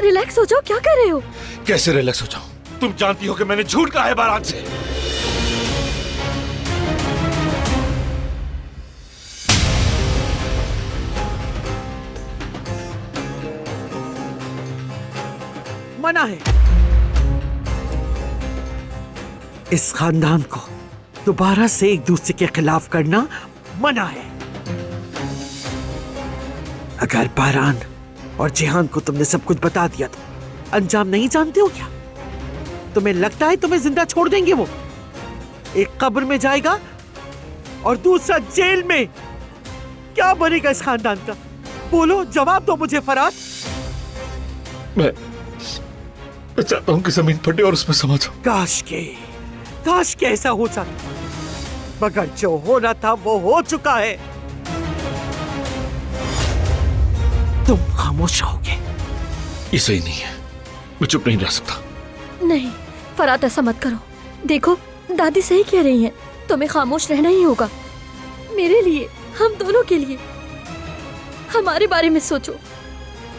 Relax हो जाओ, क्या कर रहे हो? कैसे रिलैक्स हो जाऊं? तुम जानती हो कि मैंने झूठ कहा है बारात से। मना है। इस खानदान को दोबारा से एक दूसरे के खिलाफ करना मना है। अगर बारान और जिहान को तुमने सब कुछ बता दिया तो अंजाम नहीं जानते हो क्या? तुम्हें लगता है तुम्हें जिंदा छोड़ देंगे? वो एक कब्र में जाएगा और दूसरा जेल में। क्या बनेगा इस खानदान का? बोलो, जवाब दो मुझे फरात। मैं चाहता हूं कि जमीन फटे और उसमें समा जाऊं। काश के ऐसा हो सकता, मगर जो होना था वो हो चुका है। तुम खामोश रहोगे? ये सही नहीं है, मैं चुप नहीं रह सकता। नहीं फरात, ऐसा मत करो। देखो दादी सही कह रही हैं, तुम्हें खामोश रहना ही होगा। मेरे लिए, हम दोनों के लिए। हमारे बारे में सोचो,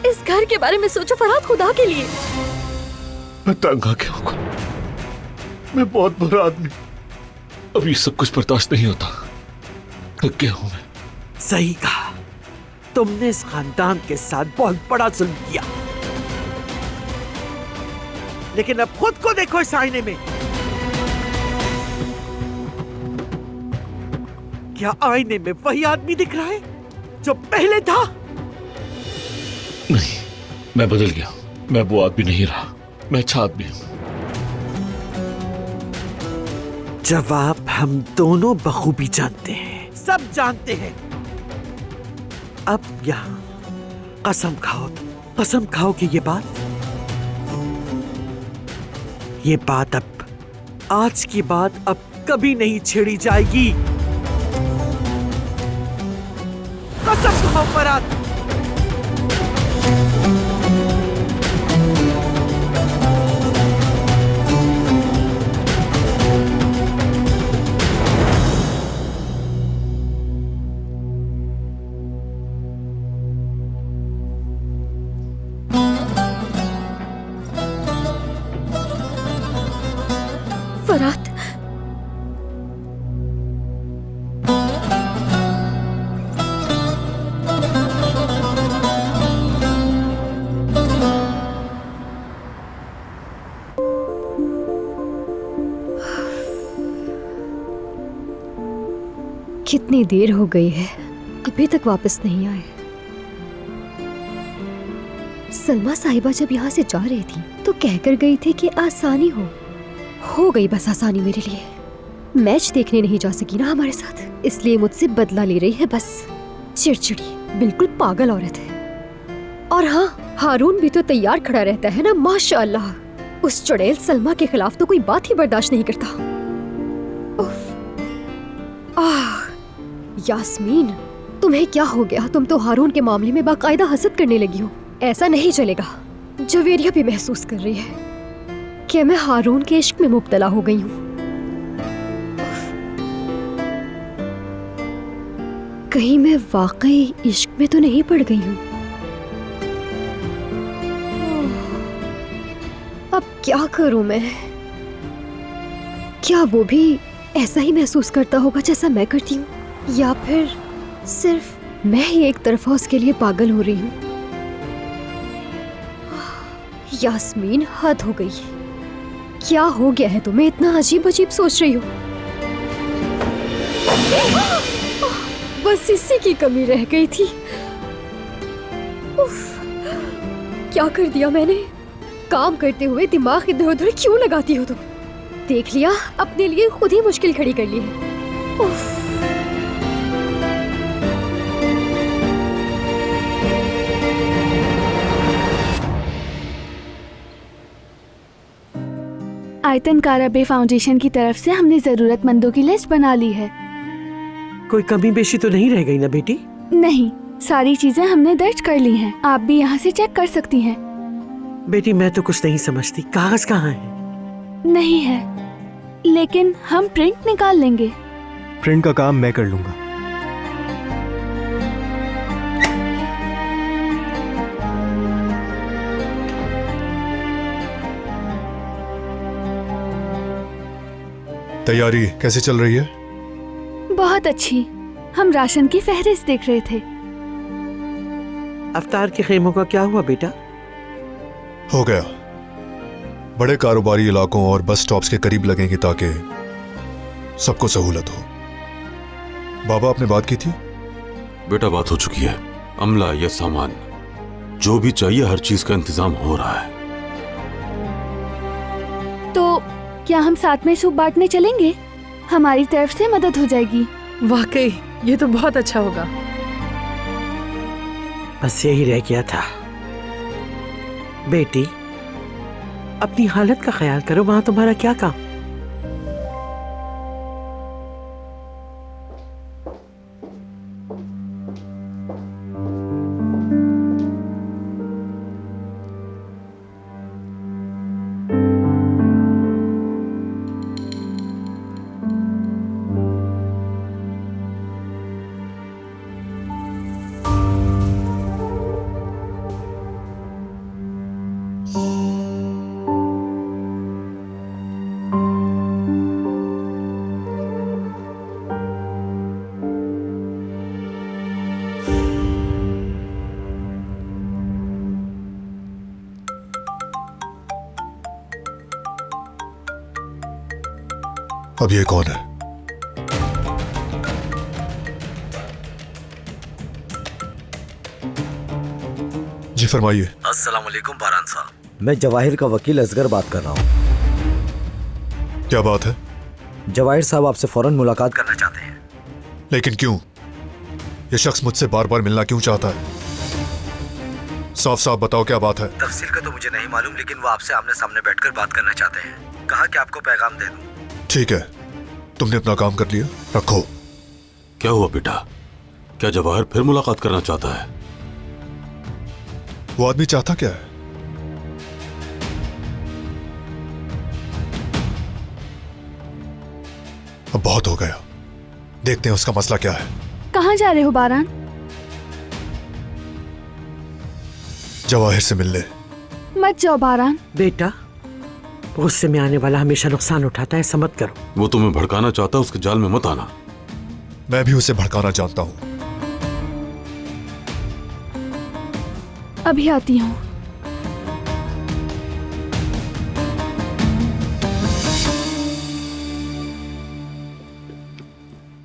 इस घर के बारे में सोचो फरात, खुदा के लिए। मैं तंग आ गया हूं, मैं बहुत बुरा आदमी। अभी सब कुछ बर्दाश्त नहीं होता, थक गया हूं मैं। सही कहा, तुमने इस खानदान के साथ बहुत बड़ा जुल्म किया, लेकिन अब खुद को देखो इस आईने में। क्या आईने में वही आदमी दिख रहा है जो पहले था? नहीं, मैं बदल गया। मैं वो आदमी नहीं रहा, मैं अच्छा आदमी हूं। जवाब हम दोनों बखूबी जानते हैं, सब जानते हैं। अब यहां कसम खाओ कि ये बात अब आज की बात अब कभी नहीं छेड़ी जाएगी। कसम खाओ फरात। फरात, कितनी देर हो गई है, अभी तक वापस नहीं आए। सलमा साहिबा जब यहाँ से जा रही थी तो कहकर गई थी कि आसानी हो गई बस आसानी मेरे लिए। मैच देखने नहीं जा सकी ना हमारे साथ, इसलिए मुझसे बदला ले रही है बस। चिड़चिड़ी, बिल्कुल पागल औरत है। और हाँ, हारून भी तो तैयार खड़ा रहता है ना, माशाअल्लाह। उस चुड़ैल सलमा के खिलाफ तो कोई बात ही बर्दाश्त नहीं करता। उफ। यास्मीन, तुम्हें क्या हो गया? तुम तो हारून के मामले में बाकायदा हसद करने लगी हो। ऐसा नहीं चलेगा। जवेरिया भी महसूस कर रही है कि मैं हारून के इश्क में मुब्तला हो गई हूँ। कहीं मैं वाकई इश्क में तो नहीं पड़ गई हूँ? अब क्या करूं मैं? क्या वो भी ऐसा ही महसूस करता होगा जैसा मैं करती हूँ, या फिर सिर्फ मैं ही एक तरफा उसके लिए पागल हो रही हूँ? यास्मीन, हद हो गई। क्या हो गया है तुम्हें? इतना अजीब अजीब सोच रही हो। बस इसी की कमी रह गई थी। उफ, क्या कर दिया मैंने? काम करते हुए दिमाग इधर उधर क्यों लगाती हो तुम? देख लिया, अपने लिए खुद ही मुश्किल खड़ी कर ली है। उफ। आयतन काराबे फाउंडेशन की तरफ से हमने जरूरतमंदों की लिस्ट बना ली है। कोई कमी बेशी तो नहीं रह गई ना बेटी? नहीं, सारी चीजें हमने दर्ज कर ली हैं। आप भी यहाँ से चेक कर सकती हैं। बेटी, मैं तो कुछ नहीं समझती। कागज कहाँ है? नहीं है, लेकिन हम प्रिंट निकाल लेंगे। प्रिंट का काम मैं कर लूंगा। तैयारी कैसे चल रही है? बहुत अच्छी। हम राशन की फहरिस्त देख रहे थे। अफ्तार के खेमों का क्या हुआ बेटा? हो गया। बड़े कारोबारी इलाकों और बस स्टॉप्स के करीब लगेंगे ताकि सबको सहूलत हो। बाबा, आपने बात की थी? बेटा, बात हो चुकी है। अमला, यह सामान, जो भी चाहिए हर चीज का इंतजाम हो रहा है। तो क्या हम साथ में सूप बांटने चलेंगे? हमारी तरफ से मदद हो जाएगी। वाकई ये तो बहुत अच्छा होगा। बस यही रह गया था। बेटी, अपनी हालत का ख्याल करो, वहां तुम्हारा क्या काम? अब ये कौन है? जी फरमाइए। अस्सलाम वालेकुम बारान साहब, मैं जवाहिर का वकील असगर बात कर रहा हूँ। क्या बात है? जवाहिर साहब आपसे फौरन मुलाकात करना चाहते हैं। लेकिन क्यों? ये शख्स मुझसे बार बार मिलना क्यों चाहता है? साफ साफ बताओ, क्या बात है? तफसील का तो मुझे नहीं मालूम, लेकिन वो आपसे आमने सामने बैठकर बात करना चाहते हैं। कहा कि आपको पैगाम दे दूं। ठीक है, तुमने अपना काम कर लिया, रखो। क्या हुआ बेटा? क्या जवाहर फिर मुलाकात करना चाहता है? वो आदमी चाहता क्या है? अब बहुत हो गया, देखते हैं उसका मसला क्या है। कहाँ जा रहे हो बारान? जवाहिर से मिलने। मत जाओ बारान। बेटा, गुस्से में आने वाला हमेशा नुकसान उठाता है, समझ करो। वो तुम्हें भड़काना चाहता है, उसके जाल में मत आना। मैं भी उसे भड़काना जानता हूं। अभी आती हूँ।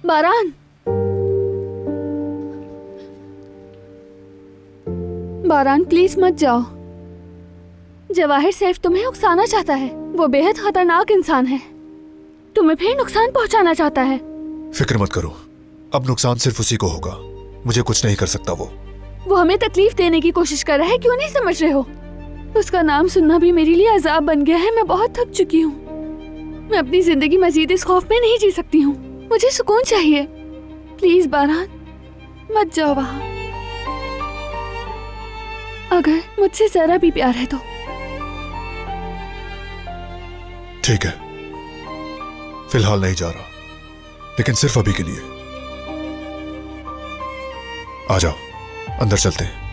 बारान, बारान प्लीज मत जाओ। जवाहिर सिर्फ तुम्हें उकसाना चाहता है। वो बेहद खतरनाक इंसान है, तुम्हें फिर नुकसान पहुंचाना चाहता है। फिक्र मत करो, अब नुकसान सिर्फ उसी को होगा, मुझे कुछ नहीं कर सकता। वो हमें तकलीफ देने की कोशिश कर रहा है, क्यों नहीं समझ रहे हो? उसका नाम सुनना भी मेरे लिए अजाब बन गया है। मैं बहुत थक चुकी हूँ। मैं अपनी जिंदगी मजीद इस खौफ में नहीं जी सकती हूँ। मुझे सुकून चाहिए। प्लीज बारान, मत जाओ वहां। अगर मुझसे जरा भी प्यार है तो। ठीक है, फिलहाल नहीं जा रहा, लेकिन सिर्फ अभी के लिए। आ जाओ, अंदर चलते हैं।